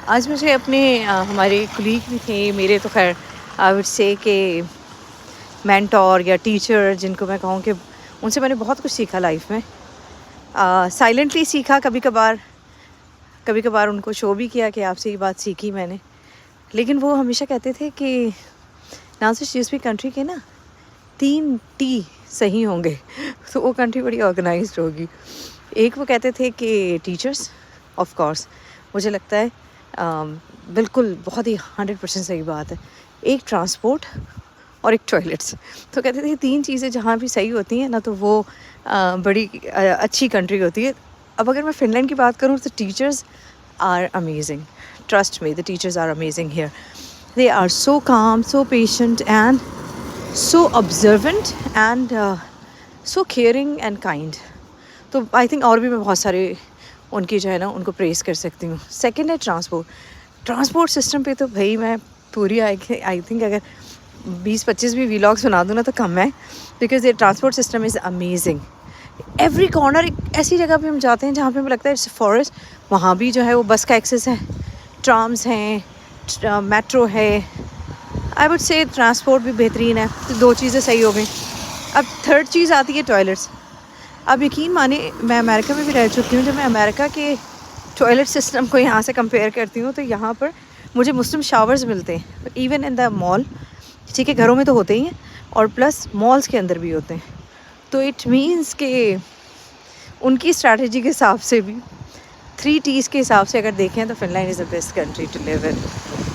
آج مجھے اپنے ہمارے کلیگ بھی تھے میرے، تو خیر آئی وڈ سے کہ مینٹور یا ٹیچر جن کو میں کہوں کہ ان سے میں نے بہت کچھ سیکھا لائف میں. سائلنٹلی سیکھا، کبھی کبھار ان کو شو بھی کیا کہ آپ سے یہ بات سیکھی میں نے. لیکن وہ ہمیشہ کہتے تھے کہ نازش جس بھی کنٹری کے نا 3 T صحیح ہوں گے تو وہ کنٹری بڑی آرگنائزڈ ہوگی. ایک وہ کہتے تھے کہ ٹیچرس، آف کورس مجھے لگتا ہے بالکل بہت ہی 100% صحیح بات ہے. ایک ٹرانسپورٹ اور ایک ٹوائلٹس. تو کہتے تھے 3 چیزیں جہاں بھی صحیح ہوتی ہیں نا تو وہ بڑی اچھی کنٹری ہوتی ہے. اب اگر میں فن لینڈ کی بات کروں تو teachers are amazing. Trust me, the teachers are amazing here. They are so calm, so patient and so observant and so caring and kind. تو آئی تھنک اور بھی میں بہت سارے ان کی جو ہے نا ان کو پریز کر سکتی ہوں. سیکنڈ ہے ٹرانسپورٹ سسٹم پہ تو بھائی میں پوری آئی تھنک اگر 20-25 بھی ویلاگس بنا دوں نا تو کم ہے، بیکاز یہ transport system is amazing. Every corner ایک ایسی جگہ پہ ہم جاتے ہیں جہاں پہ ہمیں لگتا ہے فارسٹ، وہاں بھی جو ہے وہ بس کا ایکسیس ہے، ٹرامز ہیں، میٹرو ہے. آئی وڈ سے ٹرانسپورٹ بھی بہترین ہے. تو 2 چیزیں صحیح ہو گئیں. اب 3rd چیز آتی ہے ٹوائلٹس. اب یقین مانے میں امریکہ میں بھی رہ چکی ہوں. جب میں امریکہ کے ٹوائلٹ سسٹم کو یہاں سے کمپیئر کرتی ہوں تو یہاں پر مجھے مسلم شاورز ملتے ہیں ایون ان دا مال. ٹھیک ہے گھروں میں تو ہوتے ہی ہیں اور پلس مالز کے اندر بھی ہوتے ہیں. تو اٹ مینس کہ ان کی اسٹریٹجی کے حساب سے بھی 3 T's کے حساب سے اگر دیکھیں تو Finland is the best country to live in.